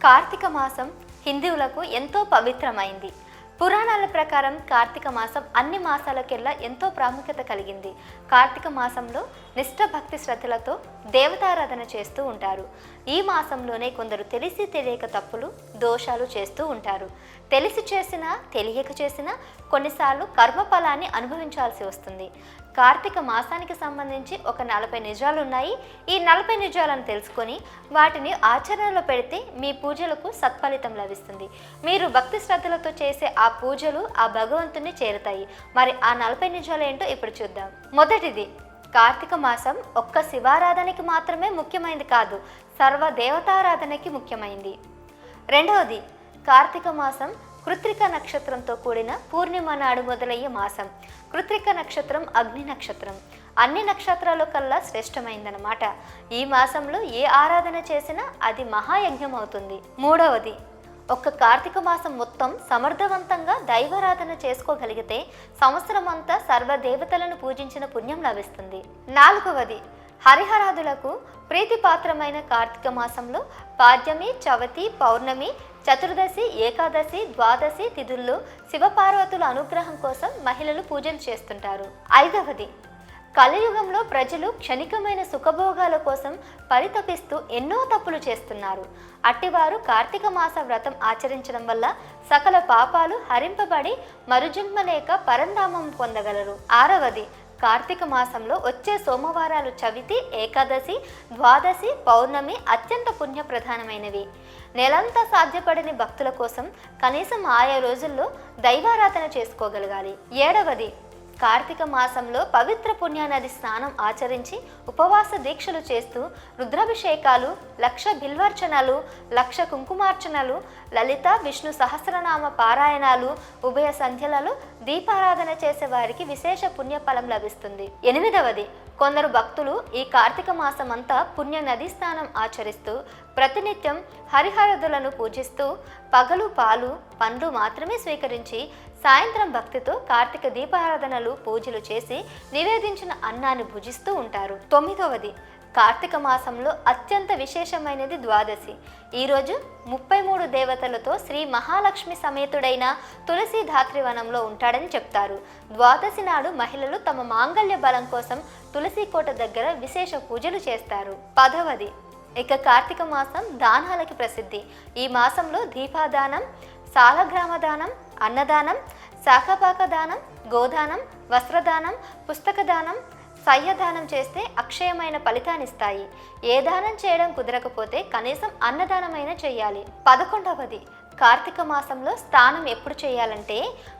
కార్తీక మాసం హిందువులకు ఎంతో పవిత్రమైంది. పురాణాల ప్రకారం కార్తీక మాసం అన్ని మాసాలకెల్లా ఎంతో ప్రాముఖ్యత కలిగింది. కార్తీక మాసంలో నిష్ఠ భక్తి శ్రద్ధలతో దేవతారాధన చేస్తూ ఉంటారు. ఈ మాసంలోనే కొందరు తెలిసి తెలియక తప్పులు దోషాలు చేస్తూ ఉంటారు. తెలిసి చేసినా తెలియక చేసినా కొన్నిసార్లు కర్మఫలాన్ని అనుభవించాల్సి వస్తుంది. కార్తీక మాసానికి సంబంధించి ఒక 40 నిజాలు ఉన్నాయి. ఈ 40 నిజాలను తెలుసుకొని వాటిని ఆచరణలో పెడితే మీ పూజలకు సత్ఫలితం లభిస్తుంది. మీరు భక్తి శ్రద్ధలతో చేసే ఆ పూజలు ఆ భగవంతుని చేరుతాయి. మరి ఆ 40 నిజాలు ఏంటో ఇప్పుడు చూద్దాం. మొదటిది, కార్తీక మాసం ఒక్క శివారాధనకి మాత్రమే ముఖ్యమైనది కాదు, సర్వ దేవతారాధనకి ముఖ్యమైనది. రెండవది, కార్తీక మాసం కృత్తిక నక్షత్రంతో కూడిన పూర్ణిమ నాడు మొదలయ్యే మాసం. కృత్తిక నక్షత్రం అగ్ని నక్షత్రం, అన్ని నక్షత్రాల కల్లా శ్రేష్టమైందన్నమాట. ఈ మాసంలో ఏ ఆరాధన చేసినా అది మహాయజ్ఞం అవుతుంది. మూడవది, ఒక్క కార్తీక మాసం మొత్తం సమర్థవంతంగా దైవారాధన చేసుకోగలిగితే సంవత్సరం అంతా సర్వదేవతలను పూజించిన పుణ్యం లభిస్తుంది. నాలుగవది, హరిహరాదులకు ప్రీతిపాత్రమైన కార్తీక మాసంలో పాడ్యమి, చవతి, పౌర్ణమి, చతుర్దశి, ఏకాదశి, ద్వాదశి తిథుల్లో శివపార్వతుల అనుగ్రహం కోసం మహిళలు పూజలు చేస్తుంటారు. ఐదవది, కలియుగంలో ప్రజలు క్షణికమైన సుఖభోగాల కోసం పరితపిస్తూ ఎన్నో తప్పులు చేస్తున్నారు. అట్టివారు కార్తీక మాస వ్రతం ఆచరించడం వల్ల సకల పాపాలు హరింపబడి మరుజన్మ లేక పరంధామం పొందగలరు. ఆరవది, కార్తీక మాసంలో వచ్చే సోమవారాలు చవితి, ఏకాదశి, ద్వాదశి, పౌర్ణమి అత్యంత పుణ్యప్రధానమైనవి. నెలంతా సాధ్యపడని భక్తుల కోసం కనీసం ఆయా రోజుల్లో దైవారాధన చేసుకోగలగాలి. ఏడవది, కార్తీక మాసంలో పవిత్ర పుణ్యనది స్నానం ఆచరించి ఉపవాస దీక్షలు చేస్తూ రుద్రాభిషేకాలు, 1,00,000 బిల్వార్చనలు, 1,00,000 కుంకుమార్చనలు, లలిత విష్ణు సహస్రనామ పారాయణాలు, ఉభయ సంధ్యలలో దీపారాధన చేసే వారికి విశేష పుణ్యఫలం లభిస్తుంది. ఎనిమిదవది, కొందరు భక్తులు ఈ కార్తీక మాసం అంతా పుణ్య నదీ స్నానం ఆచరిస్తూ ప్రతినిత్యం హరిహరదులను పూజిస్తూ పగలు పాలు పండ్లు మాత్రమే స్వీకరించి సాయంత్రం భక్తితో కార్తీక దీపారాధనలు పూజలు చేసి నివేదించిన అన్నాన్ని భుజిస్తూ ఉంటారు. తొమ్మిదవది, కార్తీక మాసంలో అత్యంత విశేషమైనది ద్వాదశి. ఈరోజు 33 దేవతలతో శ్రీ మహాలక్ష్మి సమేతుడైన తులసి ధాత్రివనంలో ఉంటాడని చెప్తారు. ద్వాదశి నాడు మహిళలు తమ మాంగళ్య బలం కోసం తులసి కోట దగ్గర విశేష పూజలు చేస్తారు. 10వది, ఇక కార్తీక మాసం దానాలకి ప్రసిద్ధి. ఈ మాసంలో దీపాదానం, సాలగ్రామ దానం, అన్నదానం, శాఖపాక దానం, గోదానం, వస్త్రదానం, పుస్తక దానం, సహ్యదానం చేస్తే అక్షయమైన ఫలితాన్నిస్తాయి. ఏ దానం చేయడం కుదరకపోతే కనీసం అన్నదానమైనా చేయాలి. 11వది, కార్తీక మాసంలో స్నానం ఎప్పుడు చేయాలంటే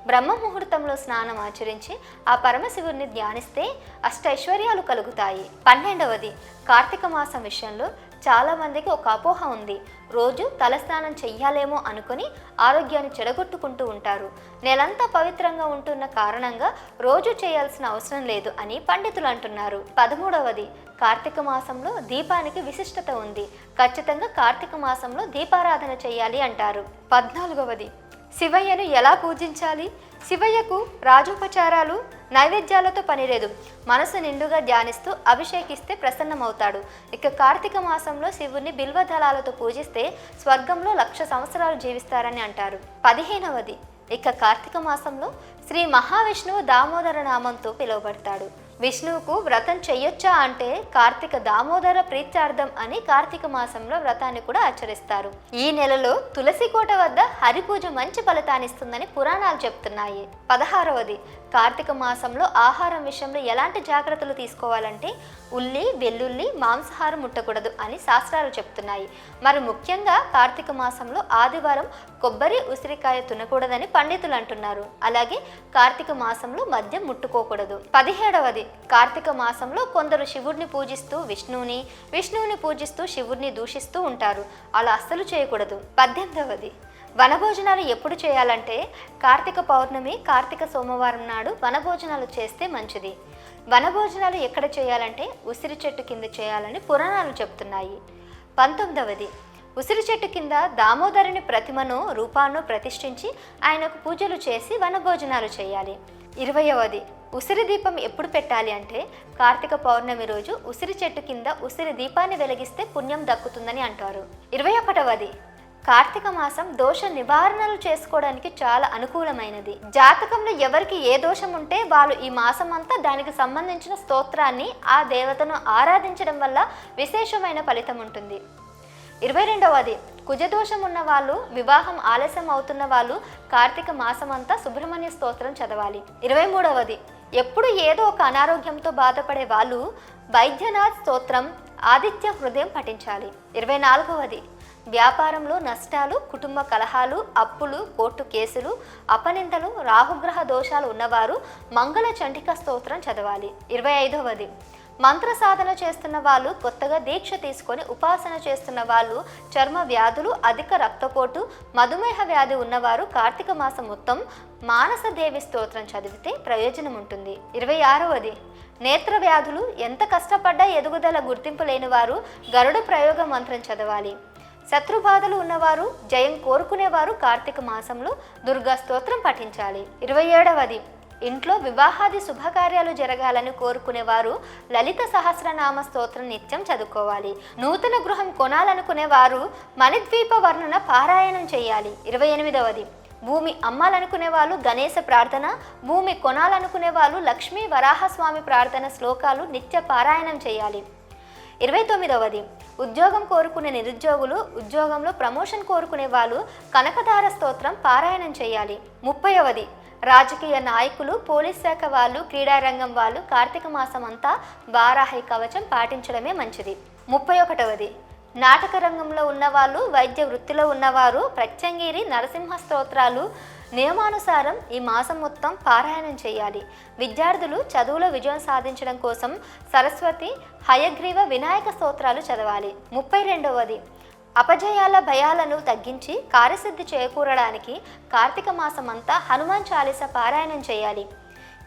బ్రహ్మ ముహూర్తంలో స్నానం ఆచరించి ఆ పరమశివుడిని ధ్యానిస్తే అష్టైశ్వర్యాలు కలుగుతాయి. 12వది, కార్తీక మాసం విషయంలో చాలా మందికి ఒక అపోహ ఉంది. రోజు తలస్నానం చెయ్యాలేమో అనుకుని ఆరోగ్యాన్ని చెడగొట్టుకుంటూ ఉంటారు. నెలంతా పవిత్రంగా ఉంటున్న కారణంగా రోజు చేయాల్సిన అవసరం లేదు అని పండితులు అంటున్నారు. 13వది, కార్తీక మాసంలో దీపానికి విశిష్టత ఉంది. ఖచ్చితంగా కార్తీక మాసంలో దీపారాధన చేయాలి అంటారు. 14వది, శివయ్యను ఎలా పూజించాలి? శివయ్యకు రాజోపచారాలు నైవేద్యాలతో పనిలేదు. మనసు నిండుగా ధ్యానిస్తూ అభిషేకిస్తే ప్రసన్నమవుతాడు. ఇక కార్తీక మాసంలో శివుని బిల్వదళాలతో పూజిస్తే స్వర్గంలో 1,00,000 సంవత్సరాలు జీవిస్తారని అంటారు. 15వది, ఇక కార్తీక మాసంలో శ్రీ మహావిష్ణువు దామోదర నామంతో పిలువబడతాడు. విష్ణువుకు వ్రతం చెయ్యొచ్చా అంటే కార్తీక దామోదర ప్రీత్యార్థం అని కార్తీక మాసంలో వ్రతాన్ని కూడా ఆచరిస్తారు. ఈ నెలలో తులసి కోట వద్ద హరిపూజ మంచి ఫలితాన్నిస్తుందని పురాణాలు చెప్తున్నాయి. 16వది, కార్తీక మాసంలో ఆహారం విషయంలో ఎలాంటి జాగ్రత్తలు తీసుకోవాలంటే ఉల్లి, వెల్లుల్లి, మాంసాహారం ముట్టకూడదు అని శాస్త్రాలు చెప్తున్నాయి. మరి ముఖ్యంగా కార్తీక మాసంలో ఆదివారం కొబ్బరి, ఉసిరికాయ తినకూడదని పండితులు అంటున్నారు. అలాగే కార్తీక మాసంలో మద్యం ముట్టుకోకూడదు. 17వది, కార్తీక మాసంలో కొందరు శివుడిని పూజిస్తూ విష్ణువుని పూజిస్తూ శివుడిని దూషిస్తూ ఉంటారు. అలా అస్సలు చేయకూడదు. 18వది, వనభోజనాలు ఎప్పుడు చేయాలంటే కార్తీక పౌర్ణమి, కార్తీక సోమవారం నాడు వనభోజనాలు చేస్తే మంచిది. వనభోజనాలు ఎక్కడ చేయాలంటే ఉసిరి చెట్టు కింద చేయాలని పురాణాలు చెప్తున్నాయి. 19వది, ఉసిరి చెట్టు కింద దామోదరుని ప్రతిమను రూపాన్ని ప్రతిష్ఠించి ఆయనకు పూజలు చేసి వనభోజనాలు చేయాలి. 20వది, ఉసిరి దీపం ఎప్పుడు పెట్టాలి అంటే కార్తీక పౌర్ణమి రోజు ఉసిరి చెట్టు కింద ఉసిరి దీపాన్ని వెలిగిస్తే పుణ్యం దక్కుతుందని అంటారు. 21వది, కార్తీక మాసం దోష నివారణలు చేసుకోవడానికి చాలా అనుకూలమైనది. జాతకంలో ఎవరికి ఏ దోషం ఉంటే వాళ్ళు ఈ మాసం అంతా దానికి సంబంధించిన స్తోత్రాన్ని ఆ దేవతను ఆరాధించడం వల్ల విశేషమైన ఫలితం ఉంటుంది. 22వది కుజదోషం ఉన్న వాళ్ళు, వివాహం ఆలస్యం అవుతున్న వాళ్ళు కార్తీక మాసం అంతా సుబ్రహ్మణ్య స్తోత్రం చదవాలి. 23వది ఎప్పుడు ఏదో ఒక అనారోగ్యంతో బాధపడే వాళ్ళు వైద్యనాథ్ స్తోత్రం, ఆదిత్య హృదయం పఠించాలి. 24వది వ్యాపారంలో నష్టాలు, కుటుంబ కలహాలు, అప్పులు, కోర్టు కేసులు, అపనిందలు, రాహుగ్రహ దోషాలు ఉన్నవారు మంగళ చండిక స్తోత్రం చదవాలి. 25వది మంత్ర సాధన చేస్తున్న వాళ్ళు, కొత్తగా దీక్ష తీసుకొని ఉపాసన చేస్తున్న వాళ్ళు, చర్మ వ్యాధులు, అధిక రక్తపోటు, మధుమేహ వ్యాధి ఉన్నవారు కార్తీక మాసం మొత్తం మానసదేవి స్తోత్రం చదివితే ప్రయోజనం ఉంటుంది. 26వది నేత్ర వ్యాధులు, ఎంత కష్టపడ్డా ఎదుగుదల గుర్తింపు లేని వారు గరుడ ప్రయోగ మంత్రం చదవాలి. శత్రుబాధలు ఉన్నవారు, జయం కోరుకునేవారు కార్తీక మాసంలో దుర్గా స్తోత్రం పఠించాలి. 27వది ఇంట్లో వివాహాది శుభకార్యాలు జరగాలని కోరుకునేవారు లలిత సహస్రనామ స్తోత్రం నిత్యం చదువుకోవాలి. నూతన గృహం కొనాలనుకునేవారు మణిద్వీప వర్ణన పారాయణం చేయాలి. 28వది భూమి అమ్మాలనుకునే వాళ్ళు గణేశ ప్రార్థన, భూమి కొనాలనుకునే వాళ్ళు లక్ష్మీ వరాహస్వామి ప్రార్థన శ్లోకాలు నిత్య పారాయణం చేయాలి. 29వది ఉద్యోగం కోరుకునే నిరుద్యోగులు, ఉద్యోగంలో ప్రమోషన్ కోరుకునే వాళ్ళు కనకధార స్తోత్రం పారాయణం చేయాలి. 30వది రాజకీయ నాయకులు, పోలీస్ శాఖ వాళ్ళు, క్రీడారంగం వాళ్ళు కార్తీక మాసం అంతా వారాహి కవచం పాటించడమే మంచిది. 31వది నాటక రంగంలో ఉన్నవాళ్ళు, వైద్య వృత్తిలో ఉన్నవారు ప్రత్యంగిరి, నరసింహ స్తోత్రాలు నియమానుసారం ఈ మాసం మొత్తం పారాయణం చేయాలి. విద్యార్థులు చదువులో విజయం సాధించడం కోసం సరస్వతి, హయగ్రీవ, వినాయక స్తోత్రాలు చదవాలి. 32వది అపజయాల భయాలను తగ్గించి కార్యసిద్ధి చేకూరడానికి కార్తీక మాసం అంతా హనుమాన్ చాలీస పారాయణం చేయాలి.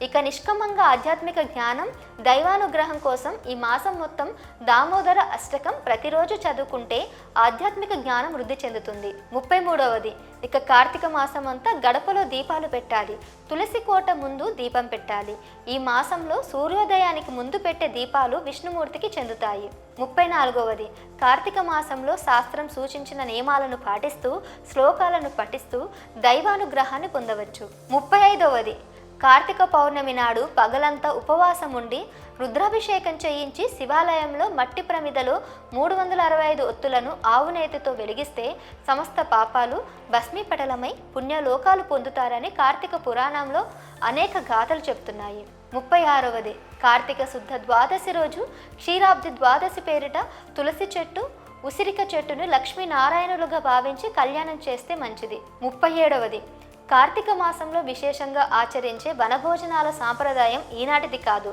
ఇక నిష్కమంగా ఆధ్యాత్మిక జ్ఞానం, దైవానుగ్రహం కోసం ఈ మాసం మొత్తం దామోదర అష్టకం ప్రతిరోజు చదువుకుంటే ఆధ్యాత్మిక జ్ఞానం వృద్ధి చెందుతుంది. 33వది ఇక కార్తీక మాసం అంతా గడపలో దీపాలు పెట్టాలి. తులసి కోట ముందు దీపం పెట్టాలి. ఈ మాసంలో సూర్యోదయానికి ముందు పెట్టే దీపాలు విష్ణుమూర్తికి చెందుతాయి. 34వది కార్తీక మాసంలో శాస్త్రం సూచించిన నియమాలను పాటిస్తూ శ్లోకాలను పఠిస్తూ దైవానుగ్రహాన్ని పొందవచ్చు. 35వది కార్తీక పౌర్ణమి నాడు పగలంతా ఉపవాసం ఉండి రుద్రాభిషేకం చేయించి శివాలయంలో మట్టి ప్రమిదలో 365 ఒత్తులను ఆవు నేతితో వెలిగిస్తే సమస్త పాపాలు భస్మీపటలమై పుణ్యలోకాలు పొందుతారని కార్తీక పురాణంలో అనేక గాథలు చెప్తున్నాయి. 36వది కార్తీక శుద్ధ ద్వాదశి రోజు క్షీరాబ్ది ద్వాదశి పేరిట తులసి చెట్టు, ఉసిరిక చెట్టును లక్ష్మీనారాయణులుగా భావించి కళ్యాణం చేస్తే మంచిది. 37వది కార్తీక మాసంలో విశేషంగా ఆచరించే వనభోజనాల సాంప్రదాయం ఈనాటిది కాదు.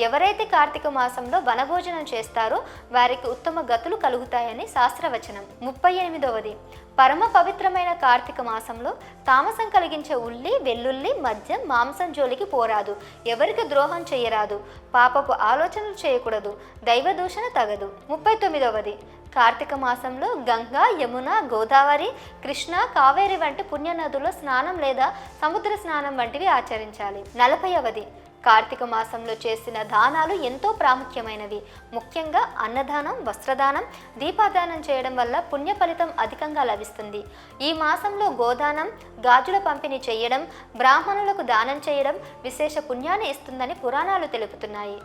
ఎవరైతే కార్తీక మాసంలో వనభోజనం చేస్తారో వారికి ఉత్తమ గతులు కలుగుతాయని శాస్త్రవచనం. 38వది పరమ పవిత్రమైన కార్తీక మాసంలో తామసం కలిగించే ఉల్లి, వెల్లుల్లి, మద్యం, మాంసం జోలికి పోరాదు. ఎవరికి ద్రోహం చేయరాదు. పాపపు ఆలోచనలు చేయకూడదు. దైవదూషణ తగదు. 39వది కార్తీక మాసంలో గంగా, యమున, గోదావరి, కృష్ణ, కావేరి వంటి పుణ్యనదుల్లో స్నానం లేదా సముద్ర స్నానం వంటివి ఆచరించాలి. 40వది కార్తీక మాసంలో చేసిన దానాలు ఎంతో ప్రాముఖ్యమైనవి. ముఖ్యంగా అన్నదానం, వస్త్రదానం, దీపదానం చేయడం వల్ల పుణ్య ఫలితం అధికంగా లభిస్తుంది. ఈ మాసంలో గోదానం, గాజుల పంపిణీ చేయడం, బ్రాహ్మణులకు దానం చేయడం విశేష పుణ్యాన్ని ఇస్తుందని పురాణాలు తెలుపుతున్నాయి.